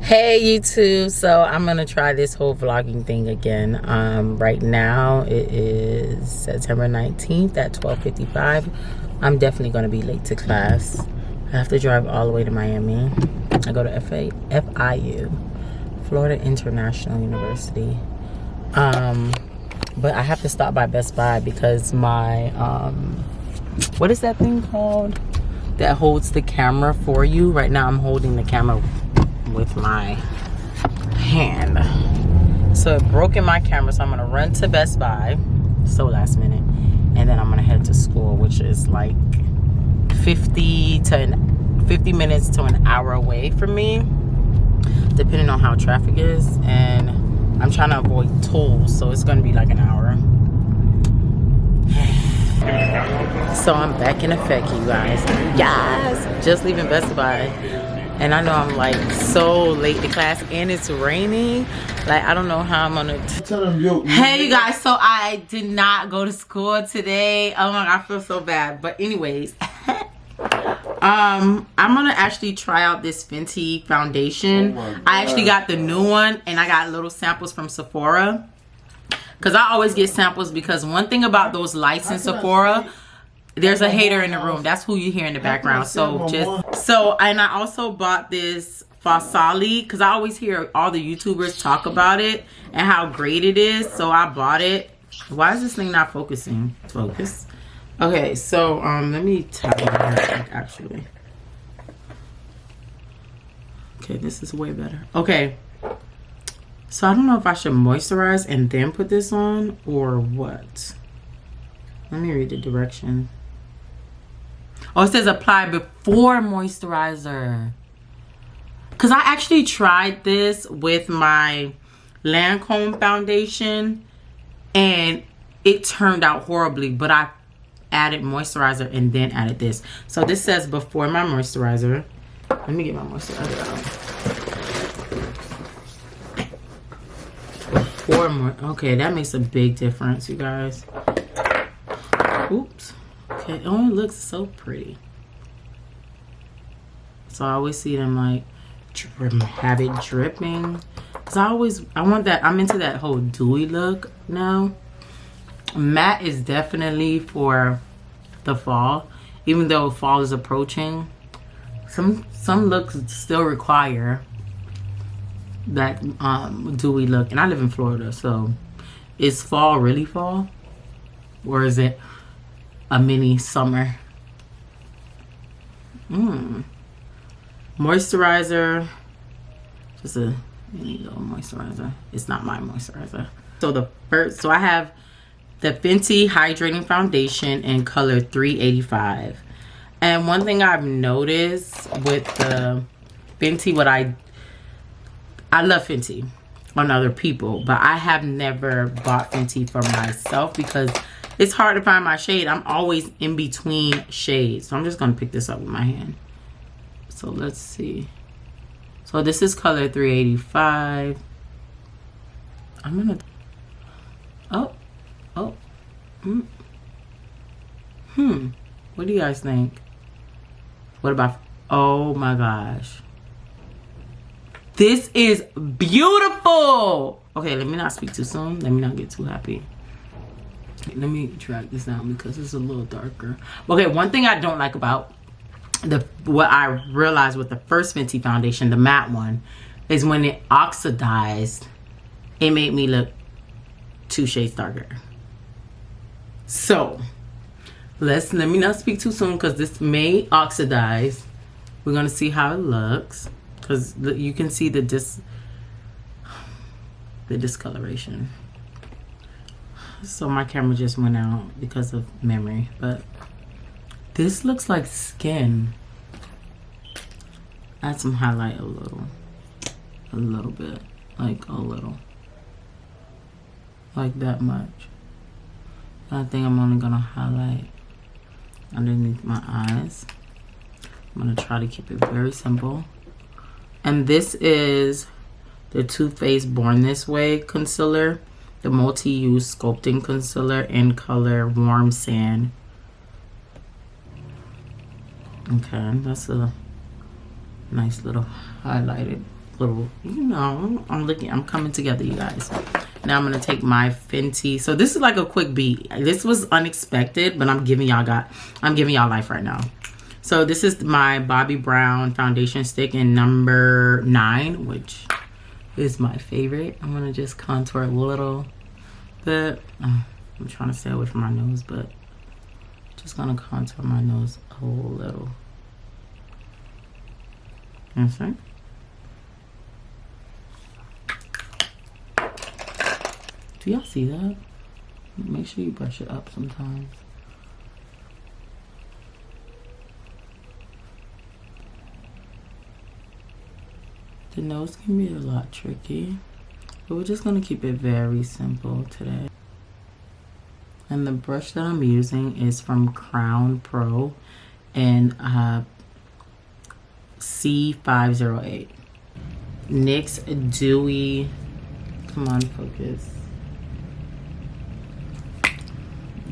Hey YouTube, so I'm gonna try this whole vlogging thing again. Right now it is September 19th at 12:55. I'm definitely gonna be late to class. I have to drive all the way to Miami. I go to FIU, Florida International University. But I have to stop by Best Buy because my what is that thing called that holds the camera for you? Right now I'm holding the camera with my hand, so it broke in my camera, so I'm gonna run to Best Buy, so last minute, and then I'm gonna head to school, which is like 50 minutes to an hour away from me, depending on how traffic is, and I'm trying to avoid tolls, so it's gonna be like an hour. So I'm back in effect, you guys. Yes, just leaving Best Buy. And I know I'm like so late to class and it's raining. Like, I don't know how I'm gonna Hey you guys, so I did not go to school today. Oh my god, I feel so bad. But anyways, I'm gonna actually try out this Fenty foundation. I actually got the new one and I got little samples from Sephora. Cause I always get samples, because one thing about those lights in Sephora, there's a hater in the room. That's who you hear in the background. And I also bought this Fasali because I always hear all the YouTubers talk about it and how great it is. So I bought it. Why is this thing not focusing? Focus. Okay, so let me tap it actually. Okay, this is way better. Okay. So I don't know if I should moisturize and then put this on or what. Let me read the direction. Oh, it says apply before moisturizer. Because I actually tried this with my Lancome foundation and it turned out horribly, but I added moisturizer and then added this. So this says before my moisturizer. Let me get my moisturizer out. Okay, that makes a big difference, you guys. Oops. Okay, oh, it looks so pretty. So I always see them like have it dripping, because I want that. I'm into that whole dewy look now. Matte is definitely for the fall, even though fall is approaching. Some looks still require that dewy look, and I live in Florida, so is fall really fall, or is it a mini summer? Moisturizer, just a mini little moisturizer. It's not my moisturizer. So I have the Fenty hydrating foundation in color 385, and one thing I've noticed with the Fenty, I love Fenty on other people, but I have never bought Fenty for myself because it's hard to find my shade. I'm always in between shades. So I'm just going to pick this up with my hand. So let's see. So this is color 385. I'm going to... What do you guys think? What about... Oh my gosh. This is beautiful. Okay, let me not speak too soon. Let me not get too happy. Let me drag this down because it's a little darker. Okay, one thing I don't like about what I realized with the first Fenty foundation, the matte one, is when it oxidized, it made me look 2 shades darker. So let me not speak too soon because this may oxidize. We're gonna see how it looks, because you can see the discoloration. So my camera just went out because of memory, but this looks like skin. Add some highlight a little bit, like a little, like that much. I think I'm only gonna highlight underneath my eyes. I'm gonna try to keep it very simple. And this is the Too Faced Born This Way concealer, the multi-use sculpting concealer in color Warm Sand. Okay, that's a nice little highlighted little, you know, I'm coming together, you guys. Now I'm gonna take my Fenty. So this is like a quick beat. This was unexpected, but I'm giving y'all life right now. So this is my Bobbi Brown foundation stick in number 9, which is my favorite. I'm gonna just contour a little bit. I'm trying to stay away from my nose, but just gonna contour my nose a little. Okay. Do y'all see that? Make sure you brush it up sometimes. The nose can be a lot tricky, but we're just gonna keep it very simple today. And the brush that I'm using is from Crown Pro and C508. NYX Dewy, come on, focus.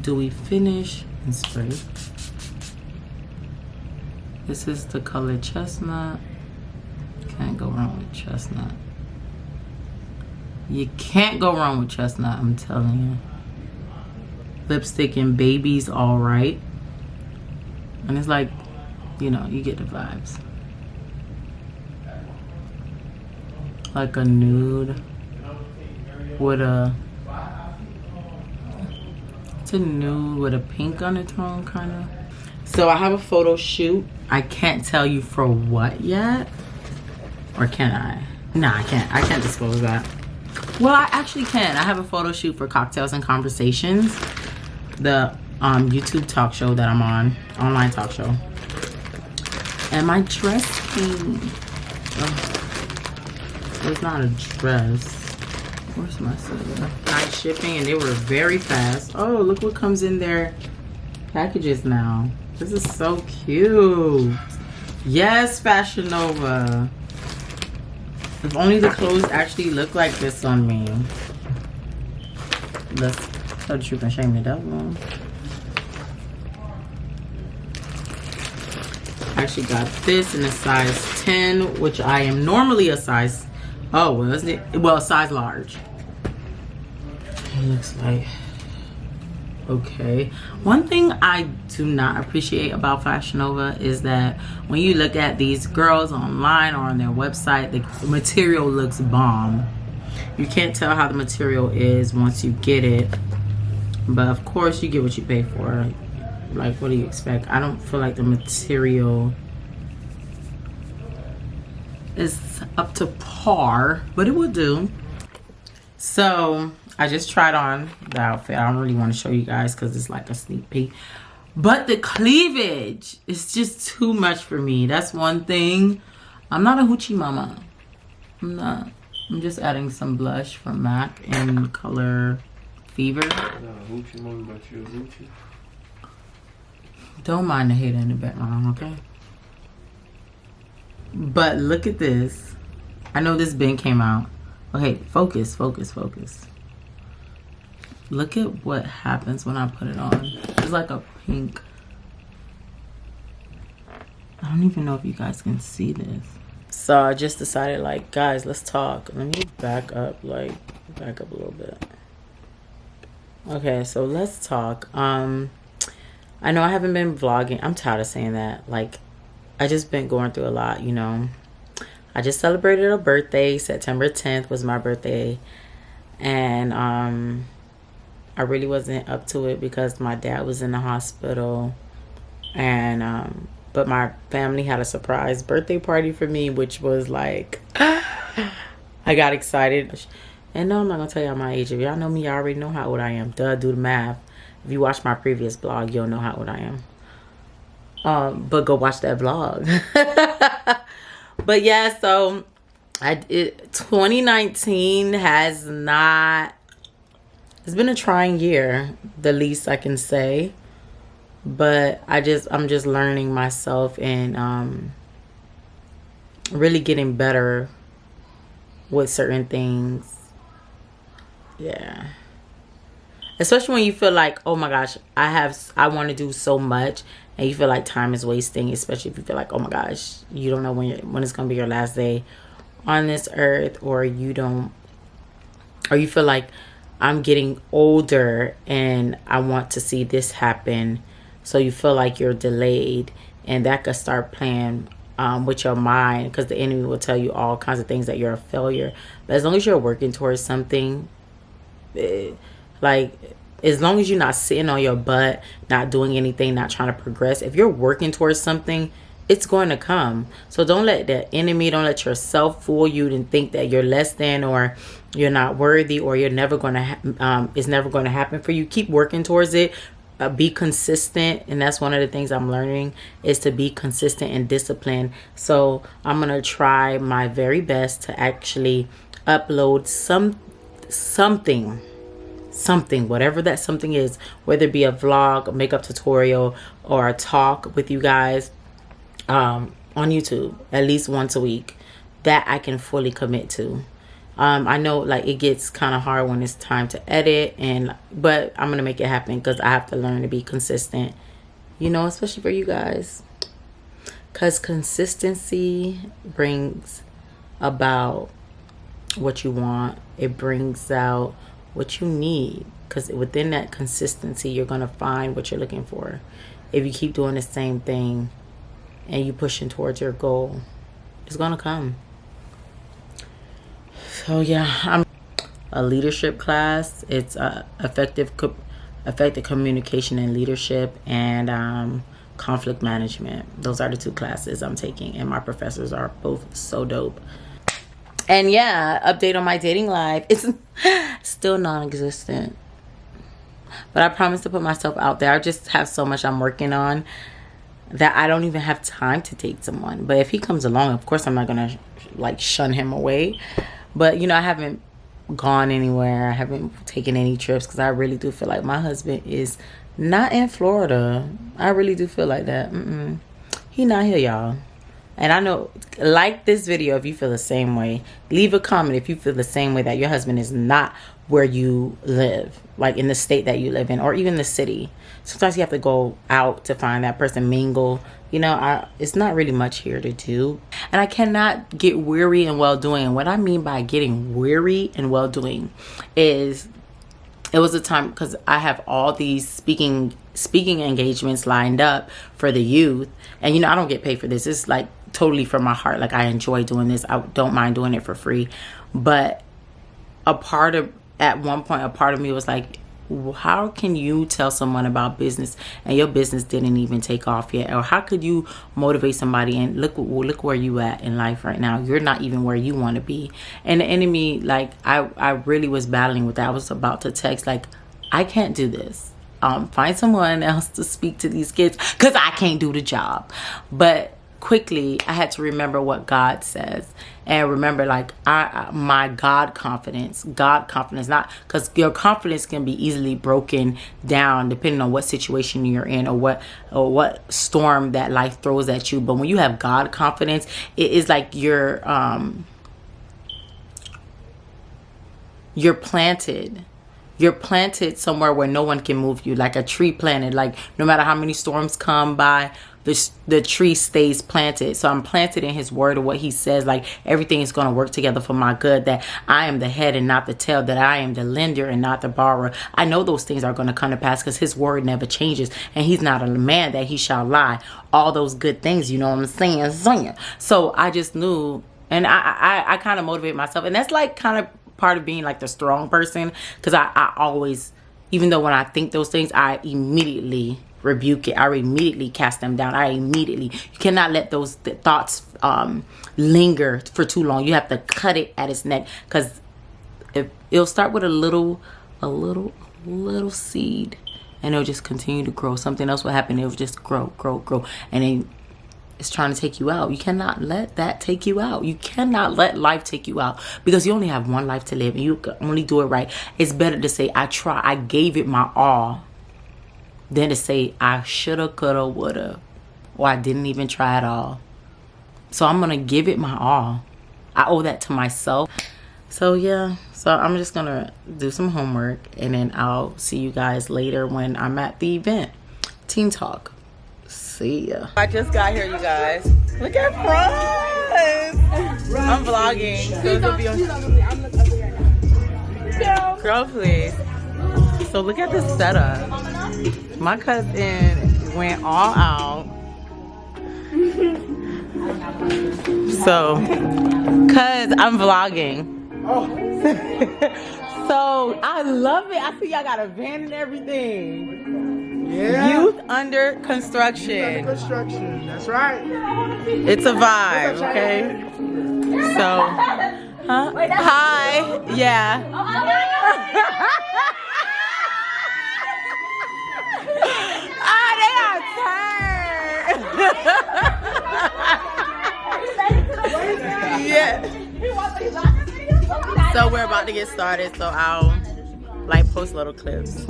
Dewy Finish and Spray. This is the color Chestnut. Can't go wrong with Chestnut. You can't go wrong with Chestnut, I'm telling you. Lipstick in Baby's Alright. And it's like, you know, you get the vibes. Like a nude with a, it's a nude with a pink undertone kind of. So I have a photo shoot. I can't tell you for what yet. Or can I? Nah, I can't disclose that. Well, I actually can. I have a photo shoot for Cocktails and Conversations, the YouTube talk show that I'm on, online talk show. And my dress came, it's not a dress. Where's my silver? Night shipping, and they were very fast. Oh, look what comes in their packages now. This is so cute. Yes, Fashion Nova. If only the clothes actually look like this on me. Let's tell the truth and shame the devil. I actually got this in a size 10, which I am normally a size, oh, was it? Well, size large. It looks like, okay. One thing I do not appreciate about Fashion Nova is that when you look at these girls online or on their website, the material looks bomb. You can't tell how the material is once you get it, but of course you get what you pay for. Like, what do you expect? I don't feel like the material is up to par, but it will do. So I just tried on the outfit. I don't really want to show you guys because it's like a sneak peek, but the cleavage is just too much for me. That's one thing. I'm not a hoochie mama. I'm not. I'm just adding some blush from MAC in color Fever. You're not a hoochie mama, but you're a hoochie. Don't mind the hater in the background, okay? But look at this. I know this bin came out. Okay, focus, focus, focus. Look at what happens when I put it on. It's like a pink. I don't even know if you guys can see this. So I just decided, like, guys, let's talk. Let me back up, like, back up a little bit. Okay, so let's talk. I know I haven't been vlogging. I'm tired of saying that. Like, I just been going through a lot, you know. I just celebrated a birthday. September 10th was my birthday. And I really wasn't up to it because my dad was in the hospital. And but my family had a surprise birthday party for me, which was like, I got excited. And no, I'm not gonna tell y'all my age. If y'all know me, y'all already know how old I am. Duh, do the math. If you watch my previous vlog, you'll know how old I am. But go watch that vlog. But yeah, so 2019 has not, it's been a trying year, the least I can say. But I'm just learning myself and really getting better with certain things. Yeah. Especially when you feel like, oh my gosh, I want to do so much, and you feel like time is wasting, especially if you feel like, oh my gosh, you don't know when it's going to be your last day, on this earth, or you don't, or you feel like I'm getting older and I want to see this happen, so you feel like you're delayed, and that could start playing with your mind, because the enemy will tell you all kinds of things, that you're a failure. But as long as you're working towards something, like, as long as you're not sitting on your butt, not doing anything, not trying to progress, if you're working towards something, it's going to come. So don't let the enemy, don't let yourself fool you and think that you're less than, or you're not worthy, or you're never going to it's never going to happen for you. Keep working towards it. Be consistent, and that's one of the things I'm learning, is to be consistent and disciplined. So I'm gonna try my very best to actually upload something, whatever that something is, whether it be a vlog, a makeup tutorial, or a talk with you guys on YouTube at least once a week, that I can fully commit to. I know, like, it gets kind of hard when it's time to edit, but I'm gonna make it happen, because I have to learn to be consistent, you know, especially for you guys, because consistency brings about what you want. It brings out what you need, because within that consistency, you're gonna find what you're looking for. If you keep doing the same thing and you pushing towards your goal, it's gonna come. So yeah, I'm a leadership class. It's effective communication and leadership, and conflict management. Those are the 2 classes I'm taking, and my professors are both so dope. And yeah, update on my dating life. It's still non-existent, but I promise to put myself out there. I just have so much I'm working on that I don't even have time to date someone. But if he comes along, of course I'm not gonna like shun him away. But you know, I haven't gone anywhere. I haven't taken any trips, because I really do feel like my husband is not in Florida. I really do feel like that. He not here, y'all. And I know, like this video if you feel the same way. Leave a comment if you feel the same way, that your husband is not where you live, like in the state that you live in, or even the city. Sometimes you have to go out to find that person, mingle. You know, it's not really much here to do. And I cannot get weary in well-doing. And what I mean by getting weary in well-doing is, it was a time, because I have all these speaking engagements lined up for the youth. And, you know, I don't get paid for this. It's like totally from my heart. Like, I enjoy doing this. I don't mind doing it for free. But at one point, a part of me was like, how can you tell someone about business and your business didn't even take off yet? Or how could you motivate somebody, and look where you at in life right now? You're not even where you want to be. And the enemy, like, I really was battling with that. I was about to text, like, I can't do this. Find someone else to speak to these kids, because I can't do the job. But quickly, I had to remember what God says, and remember, like, my God confidence, not, because your confidence can be easily broken down depending on what situation you're in, or what storm that life throws at you. But when you have God confidence, it is like you're planted. You're planted somewhere where no one can move you, like a tree planted. Like, no matter how many storms come by, the tree stays planted. So I'm planted in his word, or what he says, like, everything is going to work together for my good, that I am the head and not the tail, that I am the lender and not the borrower. I know those things are going to come to pass, because his word never changes, and he's not a man that he shall lie. All those good things, you know what I'm saying? So I just knew, and I kind of motivate myself, and that's like kind of part of being like the strong person, because I always, even though when I think those things, I immediately rebuke it. I immediately cast them down. You cannot let those thoughts linger for too long. You have to cut it at its neck, because it'll start with a little seed, and it'll just continue to grow. Something else will happen. It'll just grow, and then it's trying to take you out. You cannot let that take you out. You cannot let life take you out, because you only have one life to live, and you can only do it right. It's better to say, I gave it my all, than to say, I shoulda, coulda, woulda, or I didn't even try at all. So I'm gonna give it my all. I owe that to myself. So yeah, so I'm just gonna do some homework, and then I'll see you guys later when I'm at the event. Teen Talk. See ya. I just got here, you guys. Look at front. I'm vlogging. So it'll be on. Girl, please. So look at this setup. My cousin went all out. So, cause I'm vlogging. So I love it. I see y'all got a van and everything. Yeah. Youth under construction. That's right. It's a vibe, okay? So, huh? Hi. Yeah. Yeah. So we're about to get started, so I'll like post little clips.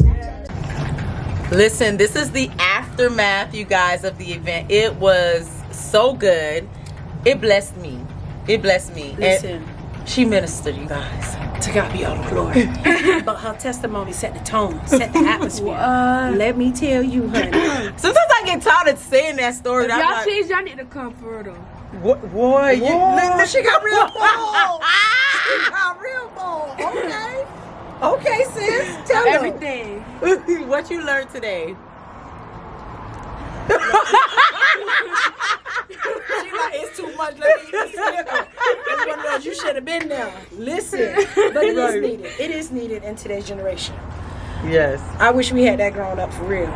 Listen, this is the aftermath, you guys, of the event. It was so good. It blessed me. It blessed me. Listen. And she ministered, you guys. To God be all the glory. But her testimony set the tone, set the atmosphere. Let me tell you, honey. Sometimes I get tired of saying that story. Y'all like, cheese, y'all need to come further. what, boy, you, Whoa, She got real bold. She got real bold. Okay. Okay, sis. Tell her. Everything. what you learned today? She like, it's too much. Let me eat this liquor. It's one of those, you should have been there. Listen. But it is needed. It is needed in today's generation. Yes. I wish we had that growing up for real.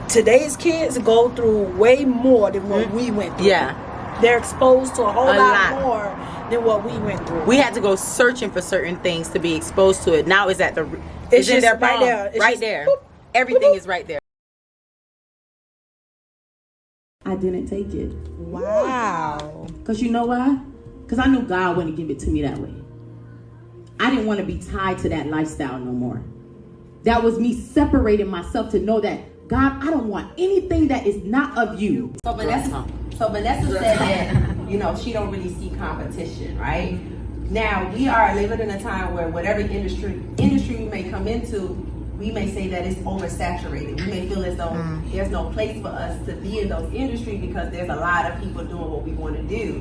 Today's kids go through way more than what we went through. Yeah. They're exposed to a whole A lot lot. more than what we went through. We had to go searching for certain things to be exposed to it. Now it's at the It's in just their right palm. there. It's Right just there. boop, Everything boop. is right there. I didn't take it. Wow. Because you know why? Because I knew God wouldn't give it to me that way. I didn't want to be tied to that lifestyle no more. That was me separating myself to know that, God, I don't want anything that is not of you. So Vanessa said that, you know, she don't really see competition, right? Now, we are living in a time where whatever industry we may come into, we may say that it's oversaturated. We may feel as though there's no place for us to be in those industries because there's a lot of people doing what we want to do.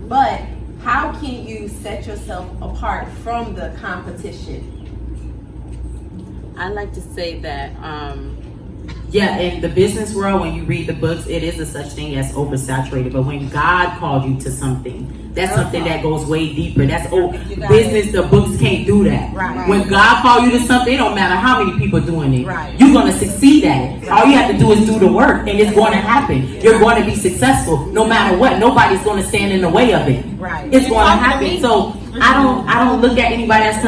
But how can you set yourself apart from the competition? I like to say that, yeah, in the business world, when you read the books, it is a such thing as oversaturated. But when God called you to something, that's something that goes way deeper. That's business. The books can't do that. Right. When God called you to something, it don't matter how many people doing it. Right. You're gonna succeed at it. All you have to do is do the work, and it's going to happen. You're going to be successful, no matter what. Nobody's going to stand in the way of it. Right. It's going to happen. So I don't look at anybody as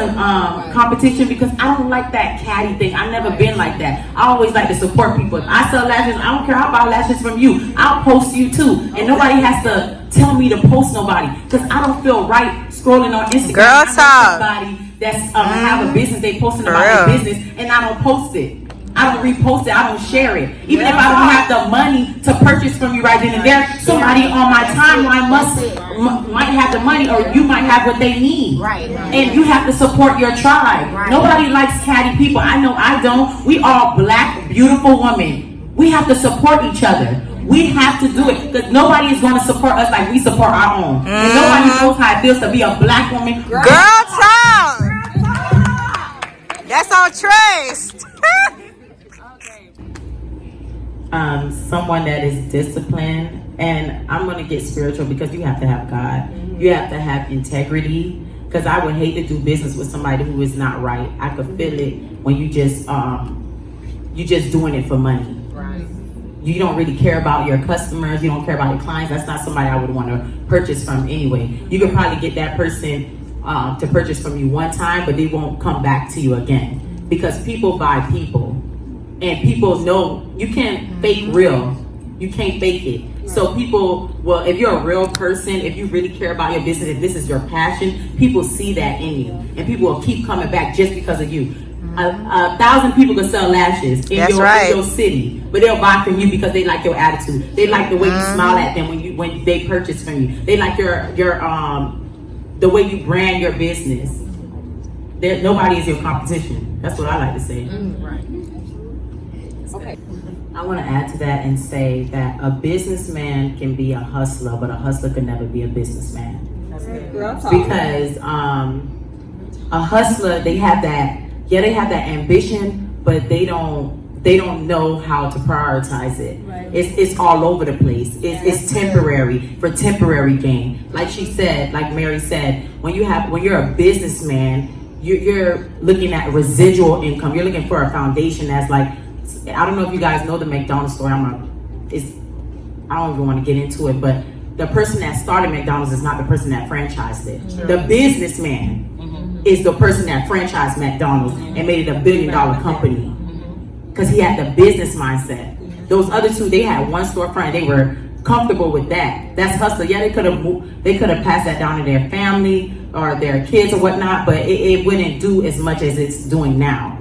competition because I don't like that catty thing. I've never been like that. I always like to support people. If I sell lashes, I don't care. I'll buy lashes from you. I'll post you too. And nobody has to tell me to post nobody because I don't feel right scrolling on Instagram. Girl I talk. know somebody that's have a business, they posting about their business, and I don't post it. I don't repost it. I don't share it. Even if I don't have the money to purchase from you right then and there, somebody on my timeline might have the money, or you might have what they need. Right. And you have to support your tribe. Right. Nobody likes catty people. I know I don't. We all black, beautiful women. We have to support each other. We have to do it because nobody is going to support us like we support our own. And nobody knows how it feels to be a black woman. Girl talk. That's on Trace. Someone that is disciplined, and I'm going to get spiritual because you have to have God. You have to have integrity, because I would hate to do business with somebody who is not right. I could feel it when you just doing it for money. Right. You don't really care about your customers. You don't care about your clients. That's not somebody I would want to purchase from anyway. You could probably get that person to purchase from you one time, but they won't come back to you again, because people buy people. And people know you can't fake real. You can't fake it. So people, well, if you're a real person, if you really care about your business, if this is your passion, people see that in you. And people will keep coming back just because of you. 1,000 people can sell lashes in your city, but they'll buy from you because they like your attitude. They like the way you smile at them when they purchase from you. They like your the way you brand your business. Nobody is your competition. That's what I like to say. Right. Okay. I want to add to that and say that a businessman can be a hustler, but a hustler could never be a businessman. Because a hustler, they have that ambition, but they don't know how to prioritize it. It's all over the place. It's temporary, for temporary gain. Like she said, like Mary said, when you're a businessman, you're looking at residual income. You're looking for a foundation that's like, I don't know if you guys know the McDonald's story. I don't even want to get into it, but the person that started McDonald's is not the person that franchised it. The businessman is the person that franchised McDonald's and made it a $1 billion company, because he had the business mindset. Those other two, they had one storefront. They were comfortable with that. That's hustle. Yeah, they could have passed that down to their family or their kids or whatnot, but it wouldn't do as much as it's doing now.